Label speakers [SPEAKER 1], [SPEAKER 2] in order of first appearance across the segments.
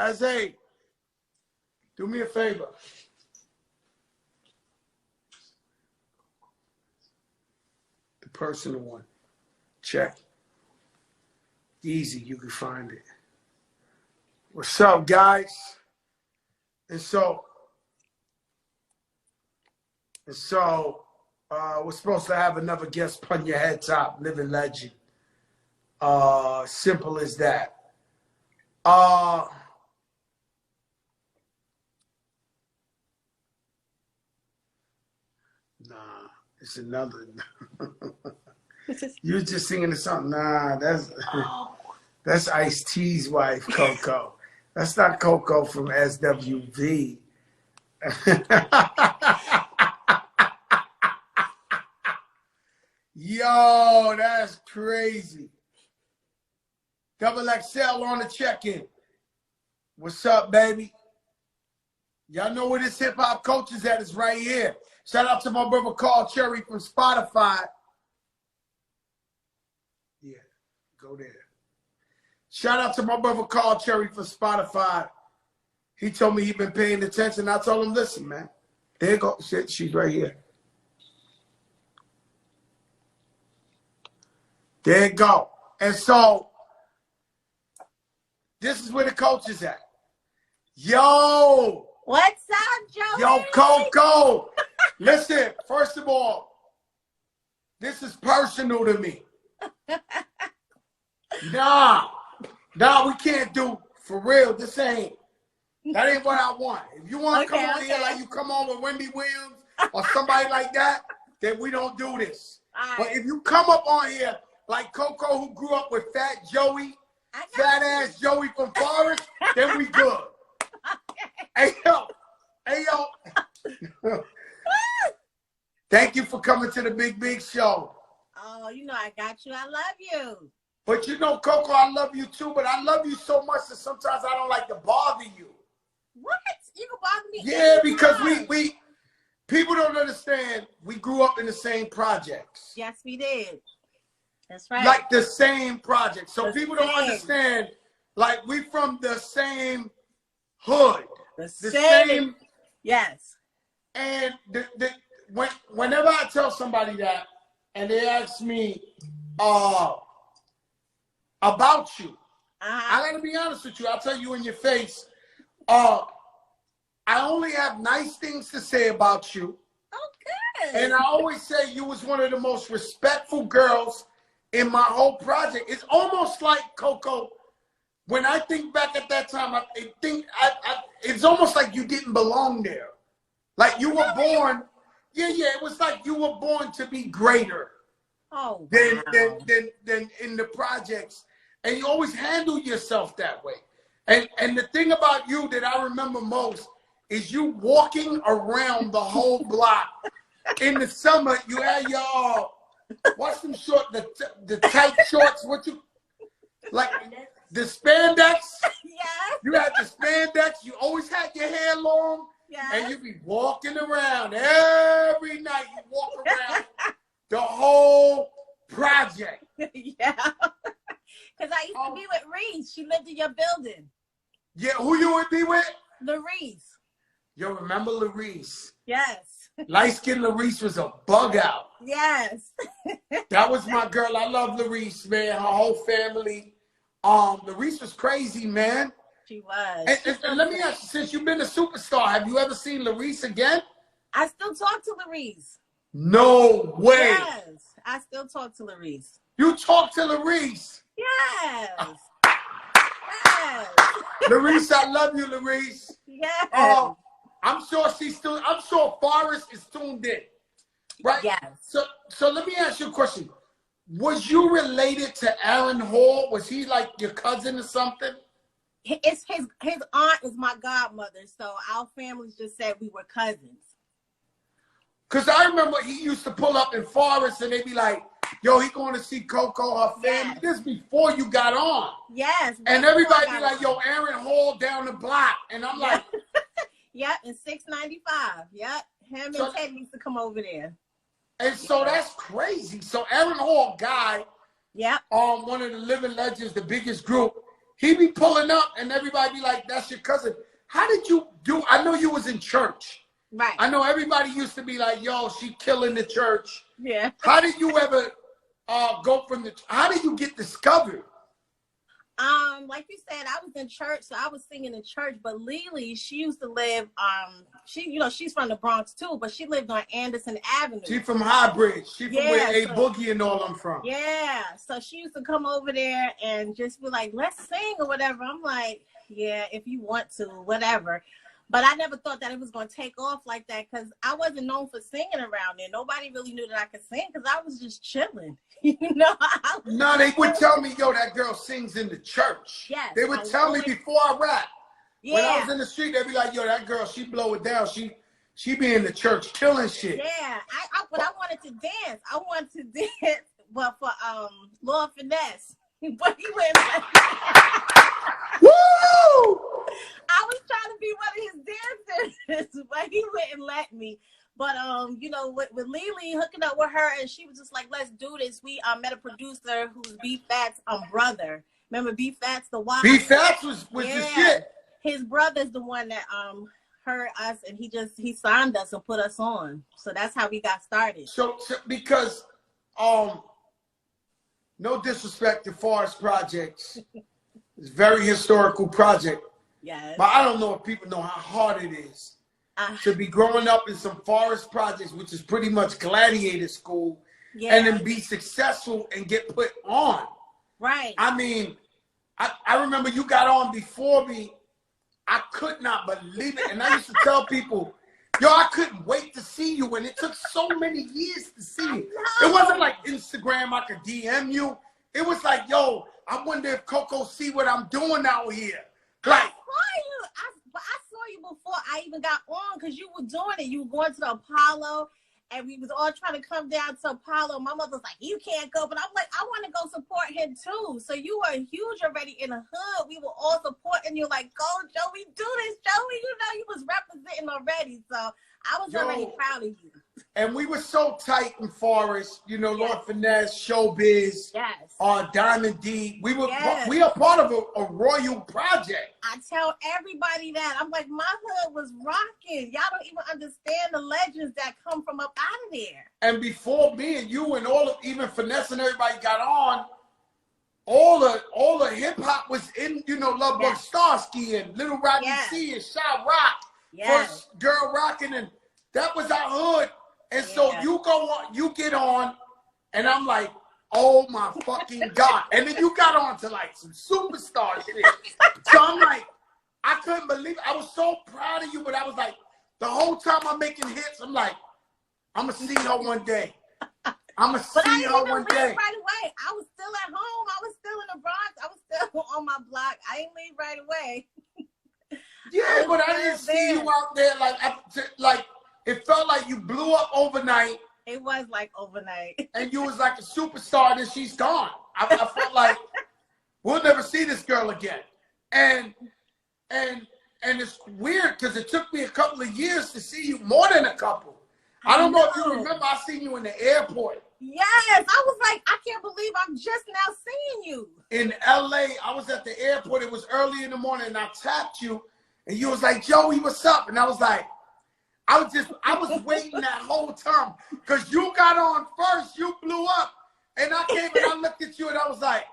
[SPEAKER 1] Isaiah, do me a favor. The personal one. Check. Easy, you can find it. What's up, guys? And so we're supposed to have another guest pun your head top, living legend. Simple as that. Nah, it's another. You just singing the song. Nah, that's Ice-T's wife, Coco. That's not Coco from SWV. Yo, that's crazy. Double XL on the check-in. What's up, baby? Y'all know where this hip-hop coach is at. It's right here. Shout out to my brother Carl Cherry from Spotify. Yeah, go there. Shout out to my brother Carl Cherry from Spotify. He told me he'd been paying attention. I told him, listen, man. There you go. Shit, she's right here. There you go. And so, this is where the coach is at. Yo!
[SPEAKER 2] What's up, Joey?
[SPEAKER 1] Yo, Coco! Listen, first of all, this is personal to me. Nah, we can't do, for real, that ain't what I want. If you want to come on here like you come on with Wendy Williams or somebody like that, then we don't do this. Right. But if you come up on here like Coco, who grew up with Fat Joey, fat ass Joey from Forest, then we good. Okay. Hey yo. Thank you for coming to the Big show.
[SPEAKER 2] Oh, you know I got you. I love you.
[SPEAKER 1] But you know, Coco, I love you too, but I love you so much that sometimes I don't like to bother you.
[SPEAKER 2] What? You can bother me?
[SPEAKER 1] Yeah, because we people don't understand. We grew up in the same projects.
[SPEAKER 2] Yes, we did. That's right.
[SPEAKER 1] Like the same project. So people don't understand, like we from the same hood.
[SPEAKER 2] The same. Yes.
[SPEAKER 1] And whenever I tell somebody that and they ask me about you, I gotta be honest with you. I'll tell you in your face. I only have nice things to say about you.
[SPEAKER 2] Oh, good.
[SPEAKER 1] And I always say you was one of the most respectful girls in my whole project. It's almost like, Coco, when I think back at that time, it's almost like you didn't belong there. Like you were born, it was like you were born to be greater than in the projects. And you always handle yourself that way. And the thing about you that I remember most is you walking around the whole block. In the summer, you had your, what's them short, the tight shorts, like the spandex?
[SPEAKER 2] Yes.
[SPEAKER 1] You had the spandex, you always had your hair long, and you be walking around every night. You walk around the whole project.
[SPEAKER 2] Yeah. Because I used to be with Reese. She lived in your building.
[SPEAKER 1] Yeah, who you would be with?
[SPEAKER 2] Larice.
[SPEAKER 1] Yo, remember Larice?
[SPEAKER 2] Yes.
[SPEAKER 1] Light-skinned Larice was a bug out.
[SPEAKER 2] Yes.
[SPEAKER 1] That was my girl. I love Larice, man. Her whole family. Larice was crazy, man.
[SPEAKER 2] She was.
[SPEAKER 1] And let me ask you, since you've been a superstar, have you ever seen Larice again?
[SPEAKER 2] I still talk to Larice.
[SPEAKER 1] No way.
[SPEAKER 2] Yes. I still talk to Larice.
[SPEAKER 1] You talk to Larice?
[SPEAKER 2] Yes. Yes.
[SPEAKER 1] Larice, I love you, Larice.
[SPEAKER 2] Yes.
[SPEAKER 1] I'm sure Forrest is tuned in. Right?
[SPEAKER 2] Yes.
[SPEAKER 1] So let me ask you a question. Was you related to Aaron Hall? Was he like your cousin or something?
[SPEAKER 2] It's his aunt is my godmother, so our families just said we were cousins.
[SPEAKER 1] Because I remember he used to pull up in Forest and they'd be like, yo, he going to see Coco, her family. Yes. This before you got on.
[SPEAKER 2] Yes.
[SPEAKER 1] And everybody be like, yo, Aaron Hall down the block. And I'm like.
[SPEAKER 2] Yep, in 695. Yep. Him and Ted used to come over there.
[SPEAKER 1] And so that's crazy. So Aaron Hall guy,
[SPEAKER 2] yep.
[SPEAKER 1] One of the living legends, the biggest group, he be pulling up and everybody be like, that's your cousin. How did you do? I know you was in church.
[SPEAKER 2] Right.
[SPEAKER 1] I know everybody used to be like, yo, she killing the church.
[SPEAKER 2] Yeah.
[SPEAKER 1] How did you ever go from how did you get discovered?
[SPEAKER 2] Like you said, I was in church, so I was singing in church. But Lily, she used to live, she's from the Bronx too, but she lived on Anderson Avenue.
[SPEAKER 1] She from Highbridge. She from where A Boogie and all them from.
[SPEAKER 2] Yeah, so she used to come over there and just be like, let's sing or whatever. I'm like, yeah, if you want to, whatever. But I never thought that it was going to take off like that because I wasn't known for singing around there. Nobody really knew that I could sing because I was just chilling. You know?
[SPEAKER 1] No, they would tell me, yo, that girl sings in the church.
[SPEAKER 2] Yes.
[SPEAKER 1] They would tell me before I rap.
[SPEAKER 2] Yeah.
[SPEAKER 1] When I was in the street, they'd be like, yo, that girl, she blow it down. She be in the church killing shit.
[SPEAKER 2] Yeah. But I wanted to dance. I wanted to dance, but for Lord Finesse. But he wouldn't let me.
[SPEAKER 1] Woo!
[SPEAKER 2] I was trying to be one of his dancers, but he wouldn't let me. But you know, with Lily hooking up with her, and she was just like, "Let's do this." We met a producer who's B Fat's brother. Remember B Fat's the wife?
[SPEAKER 1] B Fats was the shit.
[SPEAKER 2] His brother's the one that heard us, and he signed us and put us on. So that's how we got started.
[SPEAKER 1] So because no disrespect to Forest Projects, it's a very historical project.
[SPEAKER 2] Yes.
[SPEAKER 1] But I don't know if people know how hard it is to be growing up in some Forest Projects, which is pretty much gladiator school, and then be successful and get put on.
[SPEAKER 2] Right.
[SPEAKER 1] I mean, I remember you got on before me. I could not believe it. And I used to tell people, yo, I couldn't wait to see you. And it took so many years to see you. It wasn't like Instagram, I could DM you. It was like, yo, I wonder if Coco see what I'm doing out here. Like,
[SPEAKER 2] I saw you before I even got on because you were doing it. You were going to the Apollo, and we was all trying to come down to Apollo. My mother was like, you can't go. But I'm like, I want to go support him too. So you were huge already in the hood. We were all supporting you like, go, Joey, do this, Joey. You know, you was representing already. So I was already proud of you.
[SPEAKER 1] And we were so tight in Forest, you know, Lord Finesse, Showbiz, Diamond D. We are part of a royal project.
[SPEAKER 2] I tell everybody that. I'm like, my hood was rocking. Y'all don't even understand the legends that come from up out of there.
[SPEAKER 1] And before me and you and even Finesse and everybody got on, all the hip hop was in, you know, Love Bug Starsky and Little Rocky C and Shy Rock, First Girl Rockin', and that was our hood. And so you go on, you get on, and I'm like, oh my fucking God. And then you got on to like some superstar shit. So I'm like, I couldn't believe it. I was so proud of you, but I was like, the whole time I'm making hits, I'm like, I'm going to see her one day. I'm going to see her one day.
[SPEAKER 2] Right away. I was still at home. I was still in the Bronx. I was still on my block. I didn't leave right away.
[SPEAKER 1] Yeah, but I didn't see you out there like it felt like you blew up overnight.
[SPEAKER 2] It was like overnight.
[SPEAKER 1] And you was like a superstar, and then she's gone. I felt like we'll never see this girl again. And it's weird because it took me a couple of years to see you, more than a couple. I don't know if you remember, I seen you in the airport.
[SPEAKER 2] Yes, I was like, I can't believe I'm just now seeing you.
[SPEAKER 1] In LA, I was at the airport. It was early in the morning, and I tapped you, and you was like, Joey, what's up? And I was like, I was waiting that whole time because you got on first, you blew up, and I came and I looked at you and I was like,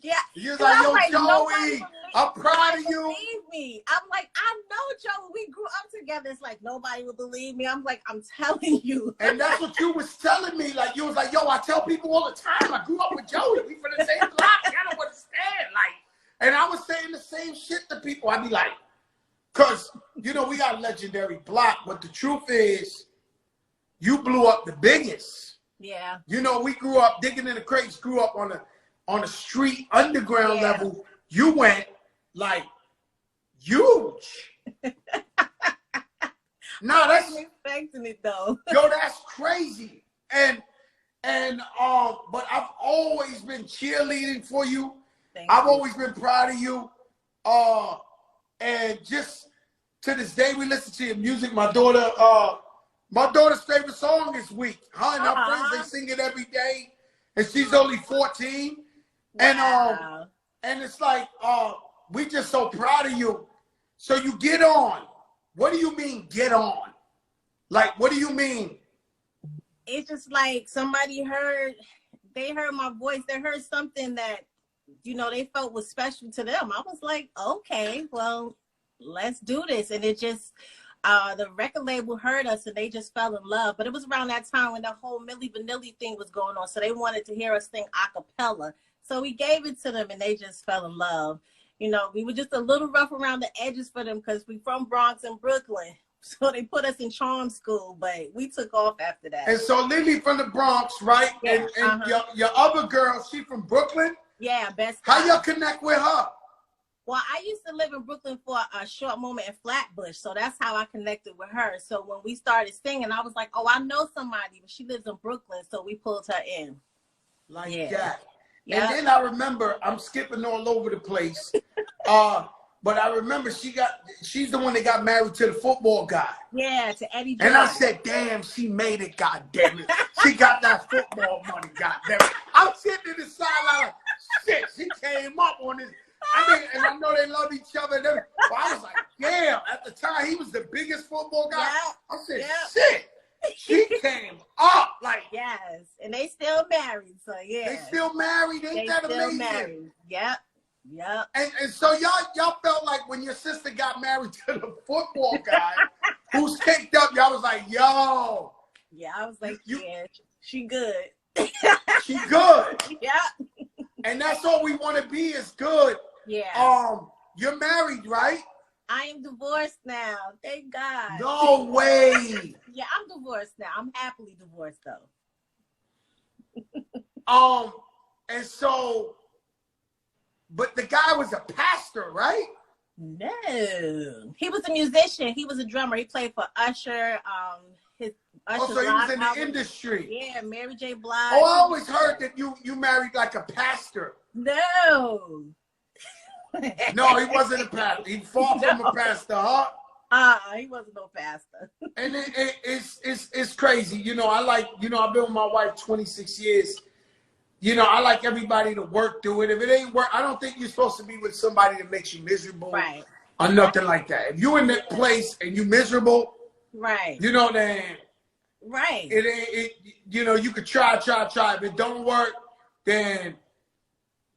[SPEAKER 2] yeah.
[SPEAKER 1] You was like, yo, Joey, I'm proud of you.
[SPEAKER 2] Believe me. I'm like, I know Joey. We grew up together. It's like nobody would believe me. I'm like, I'm telling you.
[SPEAKER 1] And that's what you was telling me. Like you was like, yo, I tell people all the time. I grew up with Joey. We from the same block. I don't understand. Like, and I was saying the same shit to people. I'd be like, because, you know, we got a legendary block, but the truth is, you blew up the biggest.
[SPEAKER 2] Yeah.
[SPEAKER 1] You know, we grew up, Digging in the Crates grew up on a street underground level. You went, like, huge. No, that's...
[SPEAKER 2] I wasn't expecting it, though.
[SPEAKER 1] Yo, that's crazy. But I've always been cheerleading for you. I've always been proud of you. And just to this day, we listen to your music. My daughter's favorite song is Weak. Her and her friends, they sing it every day. And she's only 14.
[SPEAKER 2] Wow.
[SPEAKER 1] and it's like, we just so proud of you. So you get on. What do you mean get on? Like, what do you mean?
[SPEAKER 2] It's just like somebody they heard my voice. They heard something that, you know, they felt was special to them. I was like, okay, well, let's do this. And it just, the record label heard us and they just fell in love. But it was around that time when the whole Milli Vanilli thing was going on. So they wanted to hear us sing a cappella. So we gave it to them and they just fell in love. You know, we were just a little rough around the edges for them because we from Bronx and Brooklyn. So they put us in charm school, but we took off after that.
[SPEAKER 1] And so Lily from the Bronx, right?
[SPEAKER 2] Yeah,
[SPEAKER 1] and your other girl, she from Brooklyn?
[SPEAKER 2] Yeah, best.
[SPEAKER 1] How y'all connect with her?
[SPEAKER 2] Well, I used to live in Brooklyn for a short moment in Flatbush, so that's how I connected with her. So when we started singing, I was like, oh, I know somebody, but she lives in Brooklyn, so we pulled her in.
[SPEAKER 1] Like that.
[SPEAKER 2] Yeah.
[SPEAKER 1] And then I remember, I'm skipping all over the place, but I remember she's the one that got married to the football guy.
[SPEAKER 2] Yeah, to Eddie Jones.
[SPEAKER 1] And I said, damn, she made it, God damn it. She got that football money, God damn it. I'm sitting in the sideline like, shit, she came up on this. I mean, and I know they love each other. But I was like, damn, at the time, he was the biggest football guy.
[SPEAKER 2] Yeah.
[SPEAKER 1] I said, shit, she came up. Like,
[SPEAKER 2] yes, and they still married, so yeah.
[SPEAKER 1] They still married, ain't that amazing?
[SPEAKER 2] Married. Yep.
[SPEAKER 1] And so y'all felt like when your sister got married to the football guy who's kicked up, y'all was like, yo.
[SPEAKER 2] Yeah, I was like, yeah, she good.
[SPEAKER 1] She good.
[SPEAKER 2] Yeah.
[SPEAKER 1] And that's all we want to be is good.
[SPEAKER 2] Yeah.
[SPEAKER 1] You're married, right?
[SPEAKER 2] I am divorced now. Thank God.
[SPEAKER 1] No way.
[SPEAKER 2] Yeah, I'm divorced now. I'm happily divorced though.
[SPEAKER 1] And so, but the guy was a pastor, right?
[SPEAKER 2] No. He was a musician. He was a drummer. He played for Usher.
[SPEAKER 1] So he was in the industry.
[SPEAKER 2] Yeah, Mary J. Blige.
[SPEAKER 1] Oh, I always heard that you married like a pastor.
[SPEAKER 2] No.
[SPEAKER 1] No, he wasn't a pastor. He fought from a pastor, huh?
[SPEAKER 2] He wasn't no pastor.
[SPEAKER 1] And it's crazy. You know, I've been with my wife 26 years. You know, I like everybody to work through it. If it ain't work, I don't think you're supposed to be with somebody that makes you miserable.
[SPEAKER 2] Right.
[SPEAKER 1] Or nothing like that. If you're in that place and you miserable,
[SPEAKER 2] right.
[SPEAKER 1] You know, then
[SPEAKER 2] right.
[SPEAKER 1] You know, you could try. If it don't work, then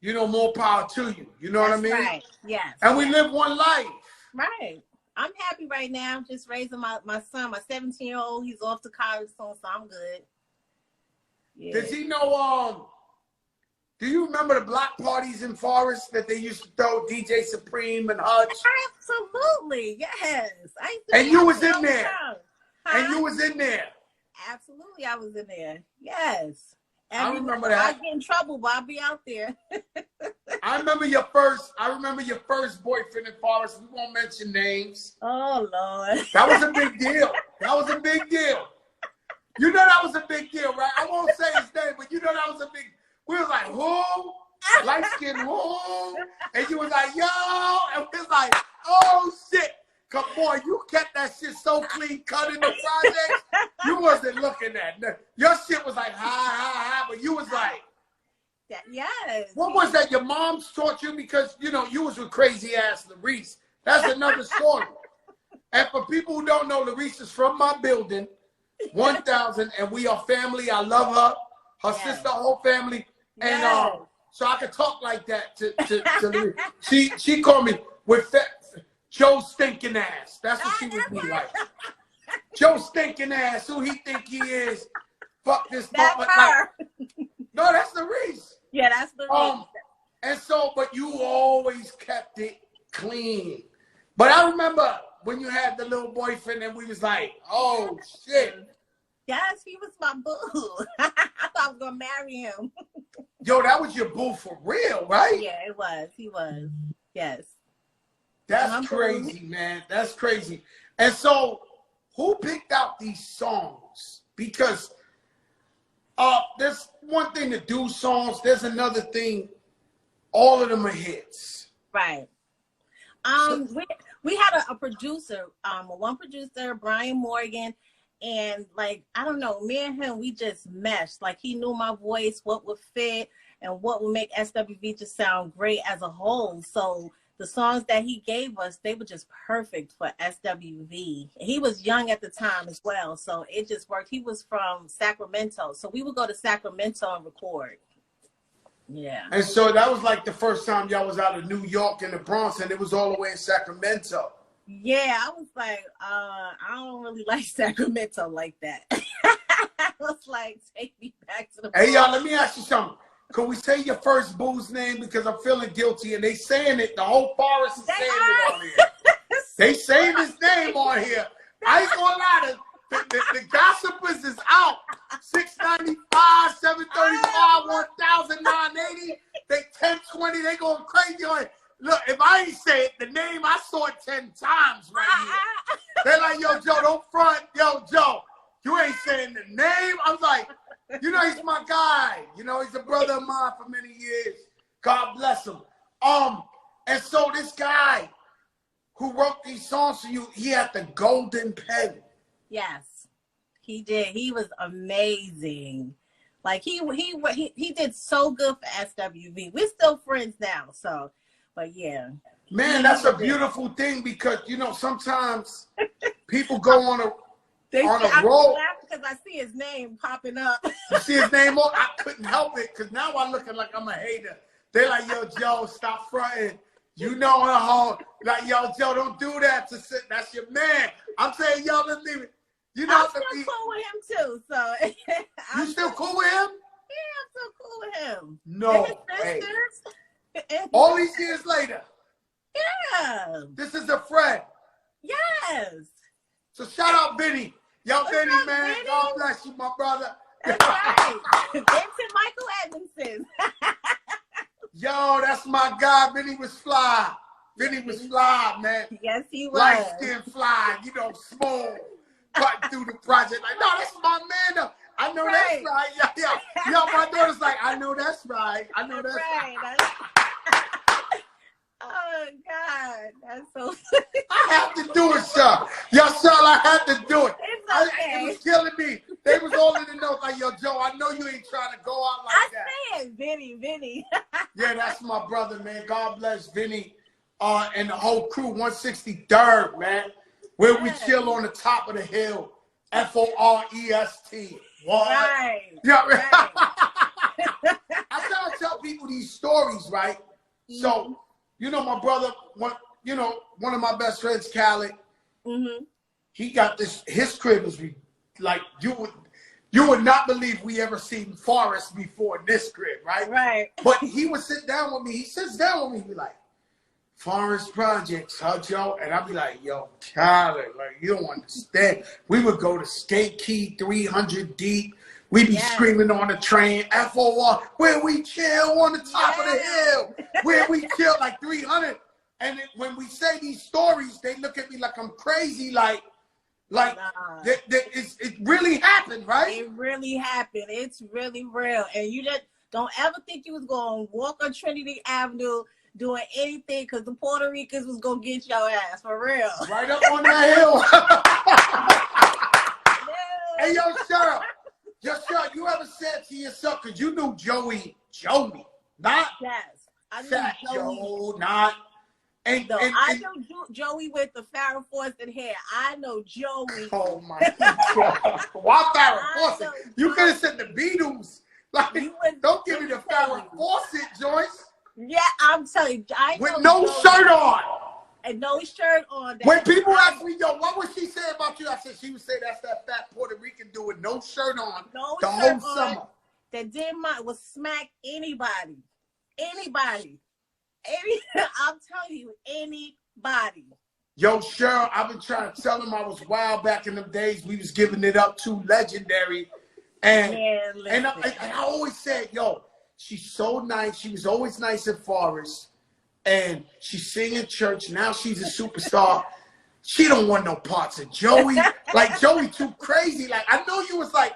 [SPEAKER 1] you know, more power to you. You know what I mean?
[SPEAKER 2] Right. Yes.
[SPEAKER 1] And we live one life.
[SPEAKER 2] Right. I'm happy right now. I'm just raising my son, my 17-year-old. He's off to college soon, so I'm good. Yeah.
[SPEAKER 1] Does he know, do you remember the block parties in Forest that they used to throw DJ Supreme and Hutch?
[SPEAKER 2] Absolutely. Yes.
[SPEAKER 1] And you was in there.
[SPEAKER 2] Huh?
[SPEAKER 1] And you was in there.
[SPEAKER 2] Absolutely, I was in there. Yes.
[SPEAKER 1] I remember that.
[SPEAKER 2] I get in trouble, but I'll be out there.
[SPEAKER 1] I remember your first boyfriend in Forest. We won't mention names.
[SPEAKER 2] Oh, Lord.
[SPEAKER 1] That was a big deal. That was a big deal. You know that was a big deal, right? I won't say his name, but you know that was a big. We was like, who? Light skin, who? And you was like, yo. And we was like, oh, shit. Cause boy, you kept that shit so clean cut in the project. You wasn't looking at it. Your shit was like ha, but you was like,
[SPEAKER 2] yes.
[SPEAKER 1] What was that? Your mom taught you because you know you was with crazy ass Larice. That's another story. And for people who don't know, Larice is from my building, 1000, and we are family. I love her, sister, whole family, and so I could talk like that to Larice. She called me with Joe stinking ass. That's what she would be like. Joe stinking ass. Who he think he is? Fuck this.
[SPEAKER 2] That's her.
[SPEAKER 1] No, that's the Reese.
[SPEAKER 2] Yeah, that's the Reese.
[SPEAKER 1] And so, but you always kept it clean. But I remember when you had the little boyfriend and we was like, oh shit.
[SPEAKER 2] Yes, he was my boo. I thought I was gonna marry him.
[SPEAKER 1] Yo, that was your boo for real, right?
[SPEAKER 2] Yeah, it was. He was. Yes.
[SPEAKER 1] That's crazy, man. That's crazy. And so, who picked out these songs? Because there's one thing to do songs. There's another thing. All of them are hits.
[SPEAKER 2] Right. We had a producer, one producer, Brian Morgan, and like, I don't know, me and him, we just meshed. Like he knew my voice, what would fit. and what would make SWV just sound great as a whole. So the songs that he gave us, they were just perfect for SWV. He was young at the time as well, so it just worked. He was from Sacramento, so we would go to Sacramento and record. Yeah.
[SPEAKER 1] And so that was like the first time y'all was out of New York and the Bronx, and it was all the way in Sacramento.
[SPEAKER 2] Yeah, I was like, I don't really like Sacramento like that. I was like, take me back to the Bronx.
[SPEAKER 1] Hey, y'all, let me ask you something. Could we say your first boo's name? Because I'm feeling guilty, and they saying it. The whole forest is saying it on here. They saying his name on here. I ain't gonna lie. The gossipers is out. 695, 735, 1,980. They 1020. They going crazy on it. Look, if I ain't say it, the name, I saw it 10 times right here. They're like, yo, Joe, don't front. Yo, Joe, you ain't saying the name. I was like, you know, he's my guy. You know, he's a brother of mine for many years. God bless him. And so this guy who wrote these songs for you, he had the golden pen.
[SPEAKER 2] Yes, he did. He was amazing. Like he did so good for SWV. We're still friends now, so. But yeah.
[SPEAKER 1] Man, that's a beautiful thing because, you know, sometimes people go on a roll.
[SPEAKER 2] Because I see his name popping up.
[SPEAKER 1] You see his name on? I couldn't help it because now I'm looking like I'm a hater. They're like, yo, Joe, stop fronting. You know her home. Like, yo, Joe, don't do that. That's your man. I'm saying, yo, let's leave it. You know,
[SPEAKER 2] I'm still cool with him too. So
[SPEAKER 1] you still cool with him?
[SPEAKER 2] Yeah, I'm still cool with him.
[SPEAKER 1] No way. All these years later.
[SPEAKER 2] Yeah.
[SPEAKER 1] This is a friend.
[SPEAKER 2] Yes.
[SPEAKER 1] So shout out Vinny. Yo, Vinny, man.
[SPEAKER 2] Vinny?
[SPEAKER 1] God bless you, my brother.
[SPEAKER 2] That's right. Vincent Michael Edmondson.
[SPEAKER 1] Yo, that's my guy. Vinny was fly. Vinny was fly, man.
[SPEAKER 2] Yes, he was.
[SPEAKER 1] Light skin fly, you know, small. Cutting through the project. Like, no, that's my man, though. I know that's right. Yeah. Yo, my daughter's like, I know that's right. I know that's right.
[SPEAKER 2] Oh, God. That's so
[SPEAKER 1] I have to do it, sir. Yo, son, I had to do it.
[SPEAKER 2] It's okay.
[SPEAKER 1] It was killing me. They was all in the notes like, yo, Joe, I know you ain't trying to go out like that.
[SPEAKER 2] I said Vinny.
[SPEAKER 1] Yeah, that's my brother, man. God bless Vinny and the whole crew, 163rd, man. Where we chill on the top of the hill. FOREST. What?
[SPEAKER 2] Right.
[SPEAKER 1] Yeah.
[SPEAKER 2] Right.
[SPEAKER 1] I try to tell people these stories, right?
[SPEAKER 2] Mm-hmm.
[SPEAKER 1] So, you know, my brother, one of my best friends, Khaled, he got this, his crib is like, you would not believe we ever seen Forest before in this crib, right?
[SPEAKER 2] Right.
[SPEAKER 1] But he would sit down with me. He sits down with me, be like, Forest Projects, huh, Joe? And I'd be like, yo, Khaled, like, you don't understand. We would go to Skate Key 300 deep. We'd be screaming on the train, FOR, where we chill on the top of the hill, where we chill like 300. And when we say these stories, they look at me like I'm crazy, like it really happened, right?
[SPEAKER 2] It really happened. It's really real. And you just don't ever think you was going to walk on Trinity Avenue doing anything because the Puerto Ricans was going to get your ass, for real.
[SPEAKER 1] Right up on that hill. Hey, yo, Cheryl. Cheryl, you ever said to yourself, because you knew Joey, not
[SPEAKER 2] Yes. I knew
[SPEAKER 1] Fat Joe, not.
[SPEAKER 2] I know Joey with the Farrah Fawcett hair. I know Joey.
[SPEAKER 1] Oh, my God. Why Farrah Fawcett? You could have said the Beatles. Like, don't give me the Farrah Fawcett, Joyce.
[SPEAKER 2] Yeah, I'm telling you.
[SPEAKER 1] With no shirt on.
[SPEAKER 2] And no shirt on.
[SPEAKER 1] When people ask me, yo, what would she say about you? I said she would say that's that fat Puerto Rican dude with no shirt on the whole summer.
[SPEAKER 2] That didn't mind was smack anybody. Anybody. I'm telling you, anybody. Yo,
[SPEAKER 1] Cheryl, I've been trying to tell him I was wild back in them days. We was giving it up to Legendary. And I always said, yo, she's so nice. She was always nice at Forest. And she's singing church. Now she's a superstar. She don't want no parts of Joey. Like, Joey too crazy. Like, I know you was like,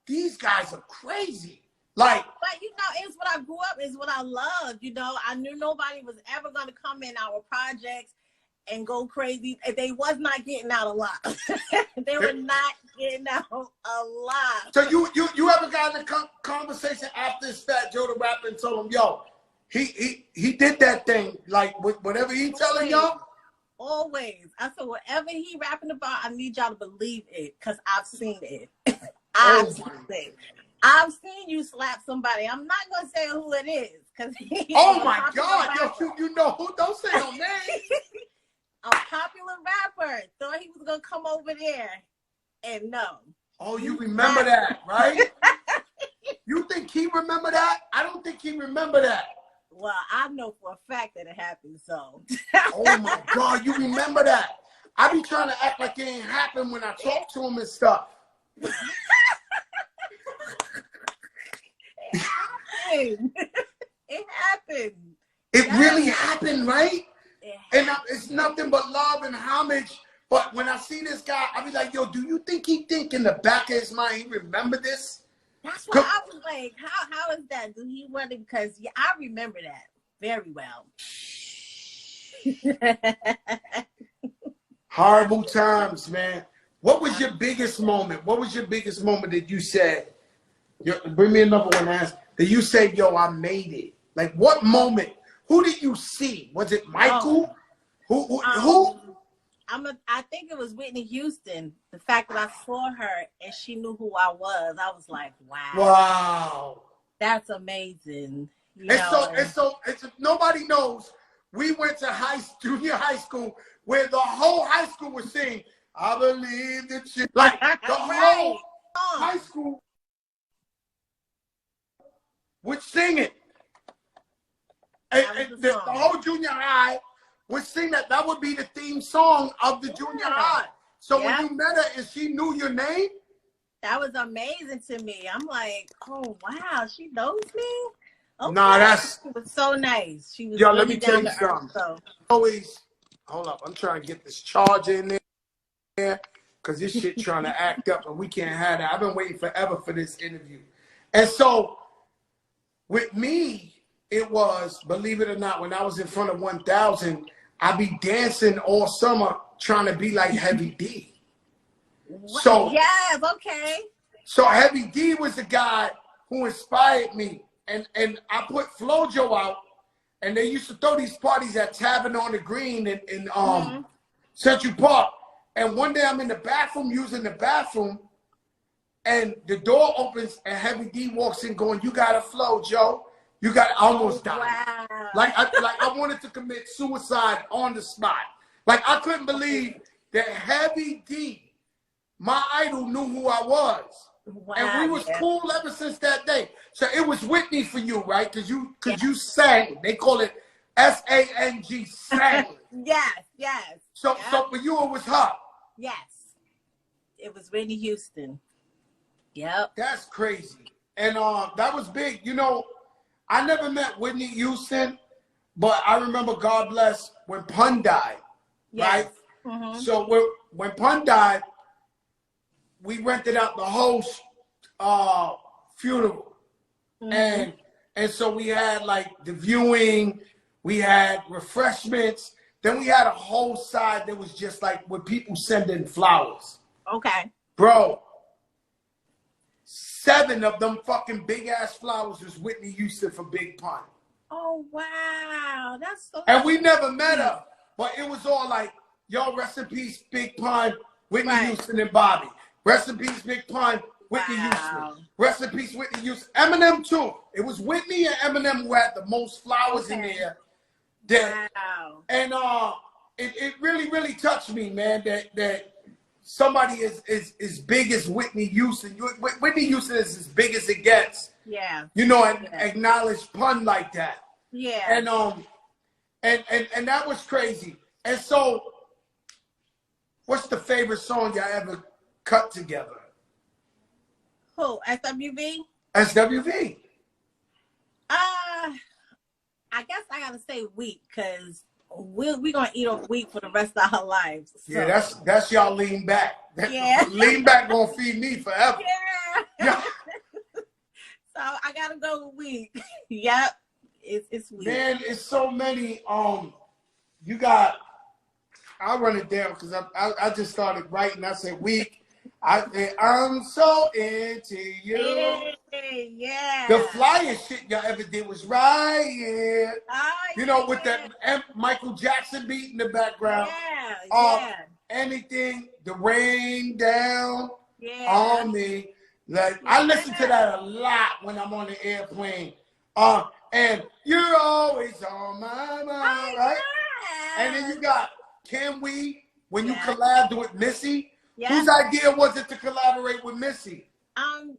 [SPEAKER 1] these guys are crazy. Like,
[SPEAKER 2] but you know, it's what I grew up, it's what I loved. You know, I knew nobody was ever going to come in our projects and go crazy. They was not getting out a lot. They were not getting out a lot.
[SPEAKER 1] So you ever got in a conversation after this Fat Joe the rapper and told him, yo, he did that thing, like whatever he telling y'all?
[SPEAKER 2] Always. I said, whatever he rapping about, I need y'all to believe it, because I've seen it. I've seen it. I've seen you slap somebody. I'm not going to say who it is.
[SPEAKER 1] Oh, my God. Yo, you know who? Don't say no name.
[SPEAKER 2] A popular rapper. Thought he was going to come over there. And no.
[SPEAKER 1] Oh, you remember that, right? You think he remember that? I don't think he remember that.
[SPEAKER 2] Well, I know for a fact that it happened, so.
[SPEAKER 1] Oh, my God. You remember that? I be trying to act like it ain't happened when I talk to him and stuff.
[SPEAKER 2] It happened.
[SPEAKER 1] It really happened, right? And it's nothing but love and homage. But when I see this guy, I be like, yo, do you think he think in the back of his mind he remember this?
[SPEAKER 2] That's what I was like. How is that? Do he want it? Because I remember that very well.
[SPEAKER 1] Horrible times, man. What was your biggest moment? What was your biggest moment that you said? Bring me another one, ask. That you said, yo, I made it. Like, what moment? Who did you see? Was it Michael? Who?
[SPEAKER 2] I think it was Whitney Houston. The fact that I saw her and she knew who I was like, wow.
[SPEAKER 1] Wow.
[SPEAKER 2] That's amazing.
[SPEAKER 1] So nobody knows. We went to junior high school where the whole high school was singing, I believe that you, like the whole high school would sing it. And the whole junior high would sing that. That would be the theme song of the junior high. So when you met her and she knew your name?
[SPEAKER 2] That was amazing to me. I'm like, oh, wow, she knows me? Okay.
[SPEAKER 1] Nah, that's...
[SPEAKER 2] She was so nice. She was
[SPEAKER 1] yo,
[SPEAKER 2] really
[SPEAKER 1] let me tell you something. Always, hold up, I'm trying to get this charger in there because this shit trying to act up and we can't have that. I've been waiting forever for this interview. And so, with me, it was, believe it or not, when I was in front of 1,000, I be dancing all summer trying to be like Heavy D. So
[SPEAKER 2] yes, okay.
[SPEAKER 1] So Heavy D was the guy who inspired me. And I put Flojo out, and they used to throw these parties at Tavern on the Green in Central Park. And one day I'm in the bathroom, using the bathroom, and the door opens, and Heavy D walks in going, you got to flow, Joe. You got almost died.
[SPEAKER 2] Wow.
[SPEAKER 1] Like I wanted to commit suicide on the spot. Like I couldn't believe that Heavy D, my idol, knew who I was. Wow, and we was cool ever since that day. So it was Whitney for you, right? Because you sang. They call it S-A-N-G, sang.
[SPEAKER 2] Yes.
[SPEAKER 1] So for you it was her.
[SPEAKER 2] Yes. It was Whitney Houston. Yep.
[SPEAKER 1] That's crazy. And that was big. You know, I never met Whitney Houston, but I remember, God bless, when Pun died. Yes. Right? Mm-hmm. So when Pun died, we rented out the whole funeral. Mm-hmm. And so we had like the viewing, we had refreshments, then we had a whole side that was just like with people sending flowers.
[SPEAKER 2] Okay.
[SPEAKER 1] Bro, 7 of them fucking big ass flowers was Whitney Houston for Big Pun.
[SPEAKER 2] Oh wow, that's so.
[SPEAKER 1] And we never met her, but it was all like, yo, rest in peace, Big Pun, Whitney Houston and Bobby. Rest in peace, Big Pun, Whitney Houston. Rest in peace, Whitney Houston. Eminem too. It was Whitney and Eminem who had the most flowers in there. Wow. And it really, really touched me, man, that somebody as big as Whitney Houston. Whitney Houston is as big as it gets.
[SPEAKER 2] Yeah.
[SPEAKER 1] You know, and acknowledge Pun like that.
[SPEAKER 2] Yeah.
[SPEAKER 1] And that was crazy. And so, what's the favorite song y'all ever cut together?
[SPEAKER 2] Who? SWV?
[SPEAKER 1] SWV.
[SPEAKER 2] I guess I gotta say wheat, because we're gonna eat off wheat for the rest of our lives. So.
[SPEAKER 1] Yeah, that's y'all lean back.
[SPEAKER 2] Yeah.
[SPEAKER 1] Lean back gonna feed me forever.
[SPEAKER 2] Yeah. So I gotta go with wheat. Yep. It's wheat.
[SPEAKER 1] Man, it's so many. You got I'll run it down because I just started writing. I said weak. I said I'm so into you.
[SPEAKER 2] Hey, yeah.
[SPEAKER 1] The flyest shit y'all ever did was right here.
[SPEAKER 2] Oh,
[SPEAKER 1] You know, with that Michael Jackson beat in the background.
[SPEAKER 2] Yeah, yeah.
[SPEAKER 1] Anything, the rain down
[SPEAKER 2] Yeah.
[SPEAKER 1] on me. Like I listen to that a lot when I'm on the airplane. And you're always on my mind, right? And then you got Can We, when you collabed with Missy. Whose idea was it to collaborate with Missy?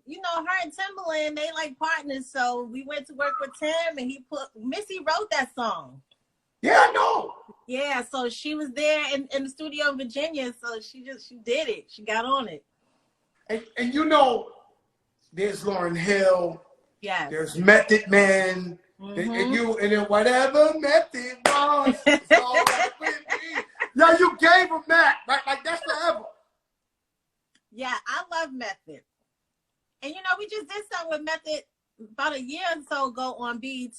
[SPEAKER 2] You know, her and Timbaland, they like partners, so we went to work with Tim, and Missy wrote that song.
[SPEAKER 1] Yeah, I know.
[SPEAKER 2] Yeah, so she was there in the studio in Virginia, so she did it. She got on it.
[SPEAKER 1] And you know, there's Lauryn Hill.
[SPEAKER 2] Yeah.
[SPEAKER 1] There's Method Man. And then whatever Method was, it's all right with me. Yo, you gave him that. Like that's forever.
[SPEAKER 2] Yeah, I love Method. And you know, we just did something with Method about a year or so ago on BET.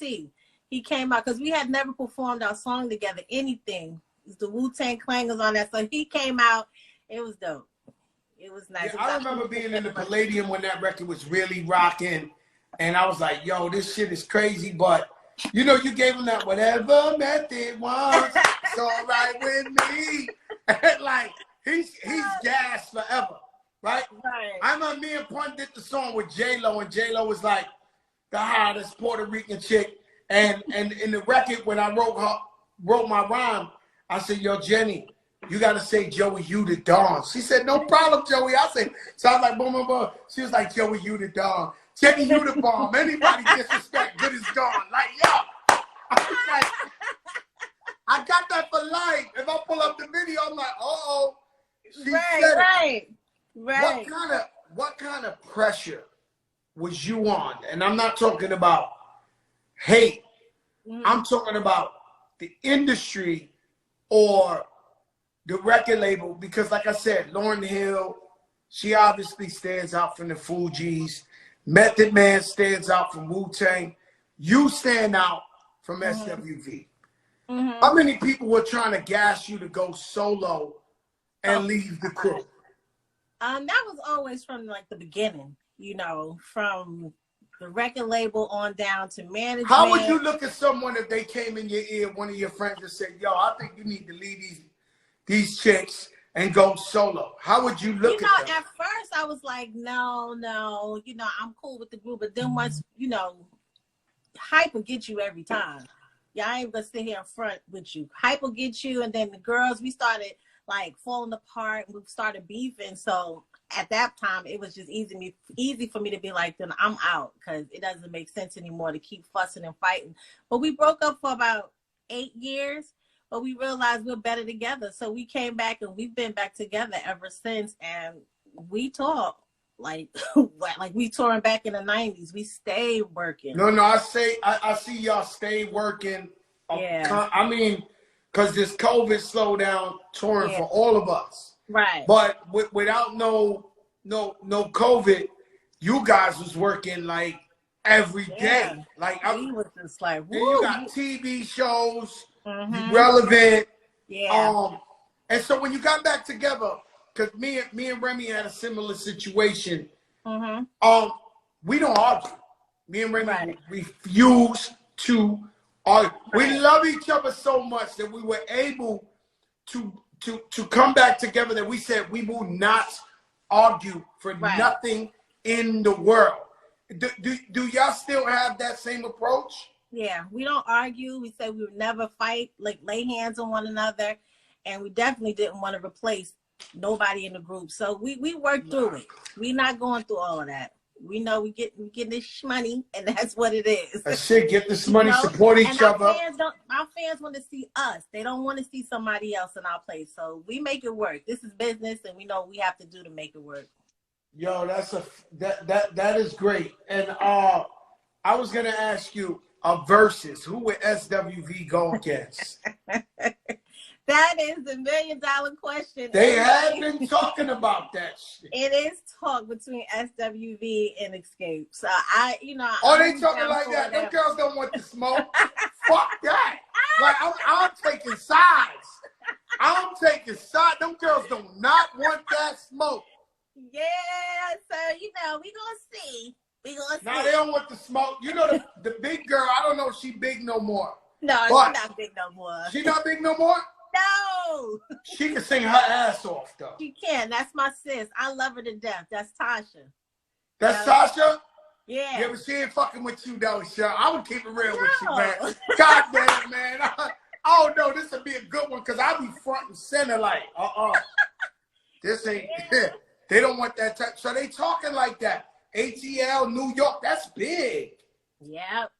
[SPEAKER 2] He came out because we had never performed our song together, anything. It's the Wu-Tang Clan was on that. So he came out. It was dope. It was nice.
[SPEAKER 1] Yeah, I remember being in the Palladium when that record was really rocking. And I was like, yo, this shit is crazy. But, you know, you gave him that whatever Method wants, it's all right with me. Like, he's gassed forever. Right? I remember me and Pun did the song with J-Lo, and J-Lo was like the hottest Puerto Rican chick. And in the record, when I wrote my rhyme, I said, yo, Jenny, you got to say Joey, you the Dawn. She said, no problem, Joey. I said, so I was like, boom, boom, boom. She was like, Joey, you the Dawn. Jenny, you the bomb. Anybody disrespect, good as gone. Like, yo. I was like, I got that for life. If I pull up the video, I'm like, uh-oh. She said it.
[SPEAKER 2] Right.
[SPEAKER 1] What kind of pressure was you on? And I'm not talking about hate. I'm talking about the industry or the record label. Because like I said, Lauryn Hill, she obviously stands out from the Fugees. Method Man stands out from Wu-Tang. You stand out from SWV. How many people were trying to gas you to go solo and leave the crew?
[SPEAKER 2] That was always from like the beginning, you know, from the record label on down to management.
[SPEAKER 1] How would you look at someone if they came in your ear, one of your friends, and said, yo, I think you need to leave these chicks and go solo? How would you look at them?
[SPEAKER 2] At first I was like, no, you know, I'm cool with the group. But then once, you know, hype will get you every time. Yeah, I ain't gonna sit here in front with you. Hype will get you, and then the girls, we started like falling apart, and we started beefing. So at that time, it was just easy for me to be like, then I'm out, because it doesn't make sense anymore to keep fussing and fighting. But we broke up for about 8 years, but we realized we're better together. So we came back, and we've been back together ever since. And we talk like we touring back in the 90s. We stay working.
[SPEAKER 1] No, I see y'all stay working.
[SPEAKER 2] Yeah.
[SPEAKER 1] I mean, because this COVID slowed down touring for all of us.
[SPEAKER 2] Right.
[SPEAKER 1] But without no COVID, you guys was working like every day. Like
[SPEAKER 2] we was just like, woo.
[SPEAKER 1] You got TV shows, relevant.
[SPEAKER 2] Yeah.
[SPEAKER 1] And so when you got back together, because me and Remy had a similar situation. We don't argue. Me and Remy refuse to argue. We love each other so much that we were able to come back together, that we said we will not argue for nothing in the world. Do y'all still have that same approach?
[SPEAKER 2] Yeah, we don't argue. We say we would never fight, like lay hands on one another, and we definitely didn't want to replace nobody in the group. So we worked through it. We're not going through all of that. We know we getting this money, and that's what it is.
[SPEAKER 1] That's it. Get this money, support each other.
[SPEAKER 2] Our fans want to see us. They don't want to see somebody else in our place. So we make it work. This is business, and we know what we have to do to make it work.
[SPEAKER 1] Yo, that is great. And I was gonna ask you versus who would SWV go against?
[SPEAKER 2] That is the $1 million question.
[SPEAKER 1] They have been talking about that shit.
[SPEAKER 2] It is talk between SWV and Escape. So
[SPEAKER 1] Oh, they talking like that? Them girls don't want the smoke. Fuck that. Like I'm taking sides. I'm taking shots. Them girls do not want that smoke.
[SPEAKER 2] Yeah, so we gonna see. We gonna see.
[SPEAKER 1] Now they don't want the smoke. You know the big girl. I don't know if she big no more.
[SPEAKER 2] No,
[SPEAKER 1] but
[SPEAKER 2] she's not big no more.
[SPEAKER 1] She not big no more.
[SPEAKER 2] No.
[SPEAKER 1] She can sing her ass off though.
[SPEAKER 2] She can. That's my sis. I love her to death. That's Tasha.
[SPEAKER 1] That's Tasha.
[SPEAKER 2] Yeah.
[SPEAKER 1] Yeah, but she ain't fucking with you though, Cheryl. I would keep it real with you, man. God damn it, man. Oh no, this would be a good one because I be front and center like, this ain't. They don't want that type. So they talking like that. ATL, New York, that's big.
[SPEAKER 2] Yep.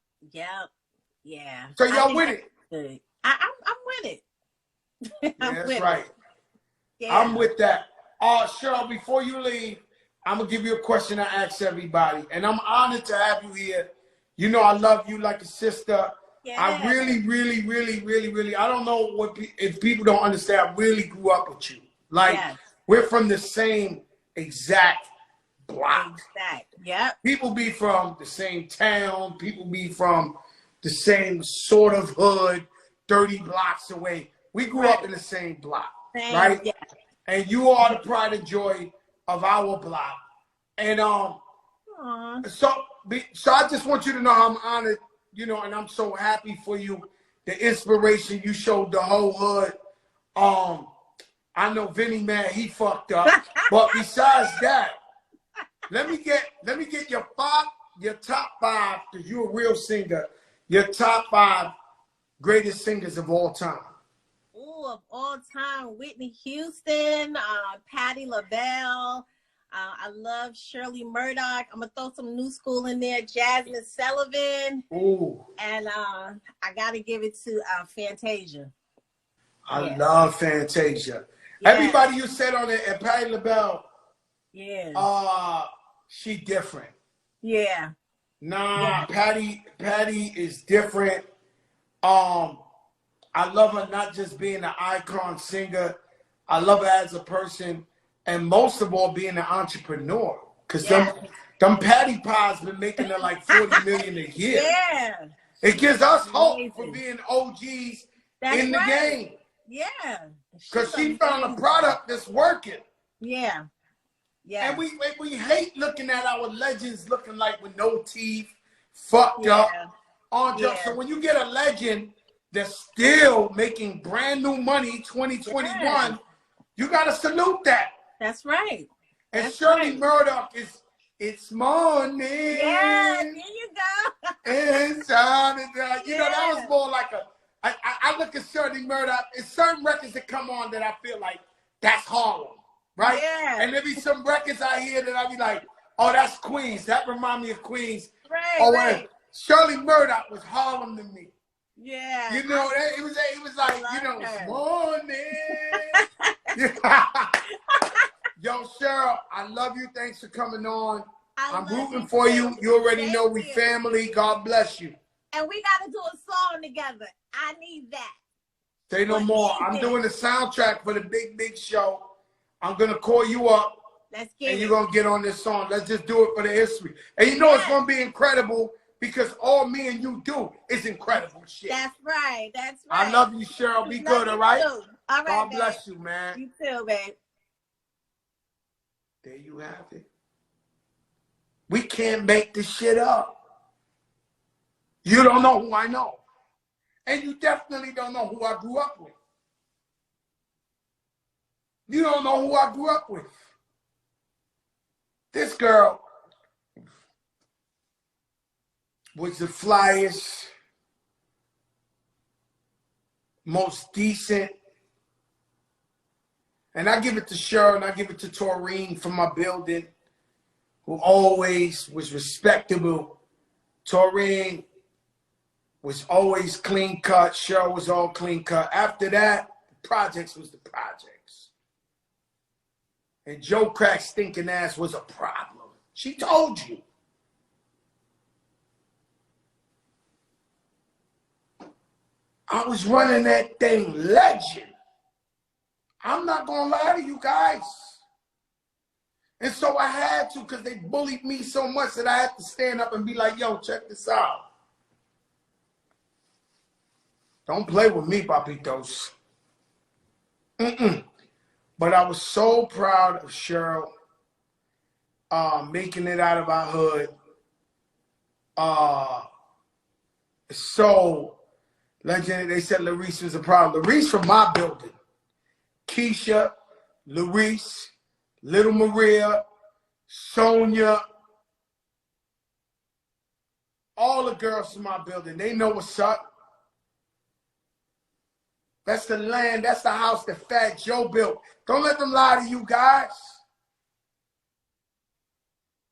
[SPEAKER 2] Yeah.
[SPEAKER 1] So y'all with it?
[SPEAKER 2] Good. I'm with it.
[SPEAKER 1] That's right.
[SPEAKER 2] Yeah.
[SPEAKER 1] I'm with that. Cheryl, before you leave, I'm gonna give you a question I ask everybody, and I'm honored to have you here. You know I love you like a sister. Yeah. I really, I don't know if people don't understand. I really grew up with you. Like we're from the same exact block.
[SPEAKER 2] Exact. Yep.
[SPEAKER 1] People be from the same town. People be from the same sort of hood, 30 blocks away. We grew up in the same block, right? Yeah. And you are the pride and joy of our block. And so I just want you to know how I'm honored, you know, and I'm so happy for you. The inspiration you showed the whole hood. I know Vinny, man, he fucked up. But besides that, let me get your top five, because you're a real singer, your top five greatest singers of all time.
[SPEAKER 2] Ooh, of all time, Whitney Houston, Patti LaBelle. I love Shirley Murdoch. I'm going to throw some new school in there. Jasmine Sullivan.
[SPEAKER 1] Ooh.
[SPEAKER 2] And I got to give it to Fantasia.
[SPEAKER 1] I love Fantasia. Yeah. Everybody you said on it, and Patti LaBelle, she different.
[SPEAKER 2] Yeah.
[SPEAKER 1] Nah, Patti is different. I love her not just being an icon singer. I love her as a person, and most of all, being an entrepreneur. Because them Patti Pies been making her like $40 million a year.
[SPEAKER 2] Yeah.
[SPEAKER 1] It gives us hope for being OGs in the game.
[SPEAKER 2] Yeah.
[SPEAKER 1] Because she found a product that's working.
[SPEAKER 2] Yeah. Yeah.
[SPEAKER 1] And we hate looking at our legends looking like with no teeth, fucked up, on drugs. So when you get a legend that's still making brand new money, 2021, you got to salute that.
[SPEAKER 2] That's right.
[SPEAKER 1] And Shirley Murdoch is, it's morning.
[SPEAKER 2] Yeah, there you go.
[SPEAKER 1] It's time. You know, that was more like I look at Shirley Murdoch. It's certain records that come on that I feel like that's Harlem, right? Yeah. And there be some records I hear that I be like, oh, that's Queens. That remind me of Queens.
[SPEAKER 2] Right.
[SPEAKER 1] Shirley Murdoch was Harlem to me.
[SPEAKER 2] Yeah.
[SPEAKER 1] You know, it was like, you know, morning. Yo, Cheryl, I love you. Thanks for coming on. I'm rooting for you. You already know we family. God bless you.
[SPEAKER 2] And we got to do a song together. I need that.
[SPEAKER 1] Say no more. I'm doing the soundtrack for the big show. I'm going to call you up.
[SPEAKER 2] Let's get it.
[SPEAKER 1] And you're going to get on this song. Let's just do it for the history. And you know it's going to be incredible because all me and you do is incredible shit.
[SPEAKER 2] That's right. That's right.
[SPEAKER 1] I love you, Cheryl. Be good, all right?
[SPEAKER 2] All right,
[SPEAKER 1] God bless you, man.
[SPEAKER 2] You too, babe.
[SPEAKER 1] There you have it. We can't make this shit up. You don't know who I know. And you definitely don't know who I grew up with. You don't know who I grew up with. This girl was the flyest, most decent. And I give it to Cheryl and I give it to Taurine from my building, who always was respectable. Taurine was always clean cut. Cheryl was all clean cut. After that, the projects was the projects. And Joe Crack's stinking ass was a problem. She told you. I was running that thing legend. I'm not going to lie to you guys. And so I had to, because they bullied me so much that I had to stand up and be like, yo, check this out. Don't play with me, papitos. But I was so proud of Cheryl making it out of our hood. So legendary. They said Larice was a problem. Larice from my building. Keisha, Larice, Little Maria, Sonia, all the girls from my building. They know what's up. That's the land. That's the house that Fat Joe built. Don't let them lie to you guys.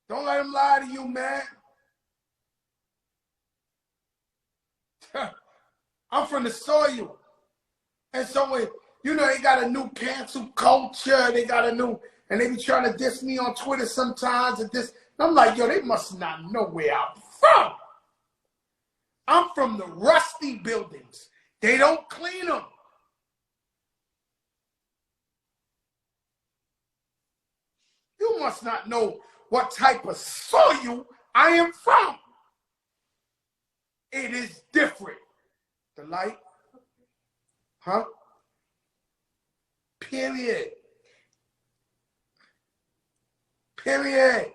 [SPEAKER 1] Don't let them lie to you, man. I'm from the soil. And so, you know, they got a new cancel culture. They got a new, and they be trying to diss me on Twitter sometimes. And I'm like, yo, they must not know where I'm from. I'm from the rusty buildings. They don't clean them. You must not know what type of soil I am from. It is different. The light? Huh? Period. Period.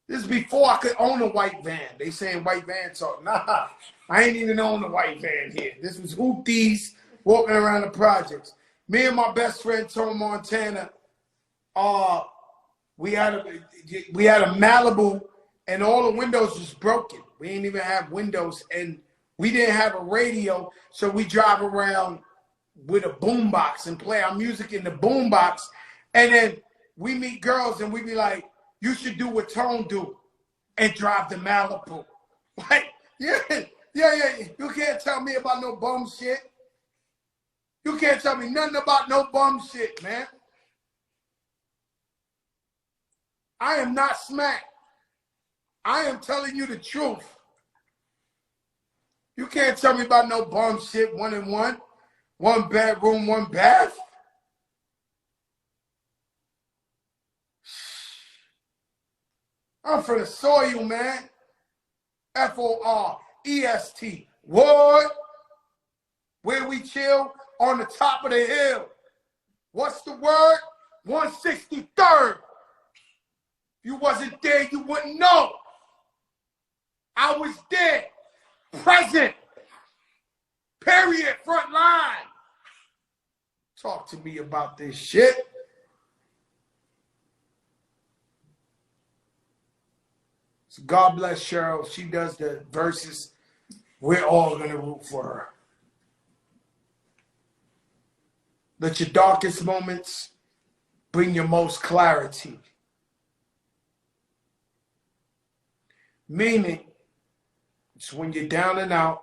[SPEAKER 1] This is before I could own a white van. They saying white van talk. Nah, I ain't even own a white van here. This was hoopties walking around the projects. Me and my best friend, Tony Montana, we had a Malibu, and all the windows was broken. We didn't even have windows, and we didn't have a radio, so we drive around with a boombox and play our music in the boombox. And then we meet girls, and we be like, you should do what Tone do and drive the Malibu. Like, yeah. You can't tell me about no bum shit. You can't tell me nothing about no bum shit, man. I am not smacked. I am telling you the truth. You can't tell me about no bum shit, 1 and 1. 1 bedroom, 1 bath. I'm from the soil, man. Forest. Ward. Where we chill on the top of the hill. What's the word? 163rd. If you wasn't there, you wouldn't know. I was there. Present. Period. Front line. Talk to me about this shit. So God bless Cheryl. She does the verses. We're all going to root for her. Let your darkest moments bring your most clarity. Meaning, it's when you're down and out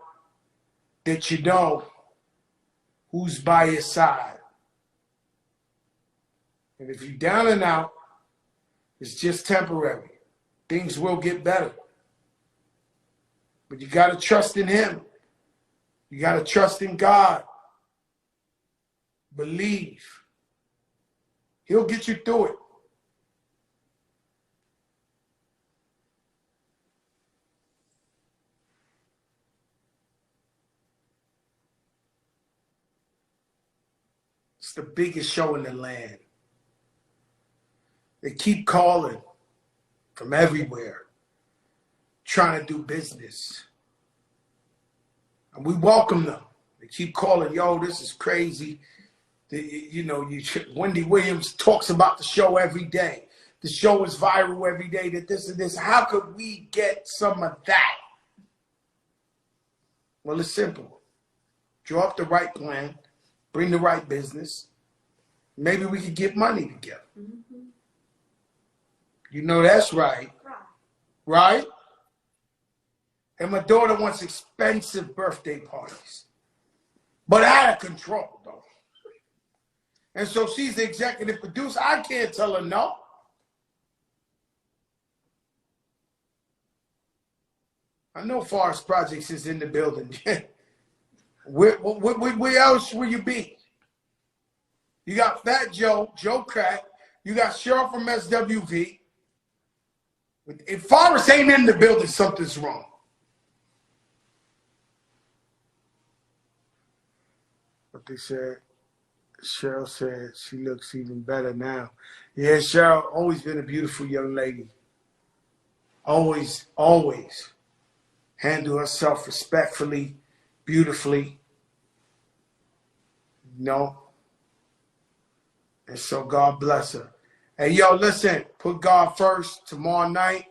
[SPEAKER 1] that you know who's by your side. And if you're down and out, it's just temporary. Things will get better. But you got to trust in Him. You got to trust in God. Believe. He'll get you through it. It's the biggest show in the land. They keep calling from everywhere, trying to do business. And we welcome them. They keep calling, yo, this is crazy. Wendy Williams talks about the show every day. The show is viral every day, that this and this. How could we get some of that? Well, it's simple. Draw up the right plan. Bring the right business. Maybe we could get money together. Mm-hmm. You know that's right. Right? And my daughter wants expensive birthday parties. But out of control, though. And so she's the executive producer. I can't tell her no. I know Forest Projects is in the building. Where else will you be? You got Fat Joe, Joe Crack. You got Cheryl from SWV. If Forest ain't in the building, something's wrong. What they said. Cheryl said she looks even better now. Yeah, Cheryl, always been a beautiful young lady. Always, always handle herself respectfully, beautifully. You know? And so God bless her. Hey, yo, listen, put God first tomorrow night.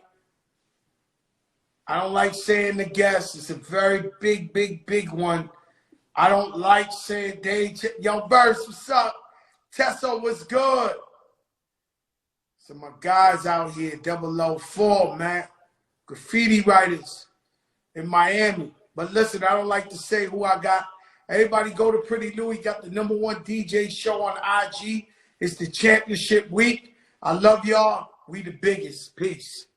[SPEAKER 1] I don't like saying the guest. It's a very big, big, big one. I don't like saying Dave. Yo, Verse, what's up? Tessa, what's good? So my guys out here, 004, man. Graffiti writers in Miami. But listen, I don't like to say who I got. Everybody go to Pretty Louie. Got the #1 DJ show on IG. It's the championship week. I love y'all. We the biggest. Peace.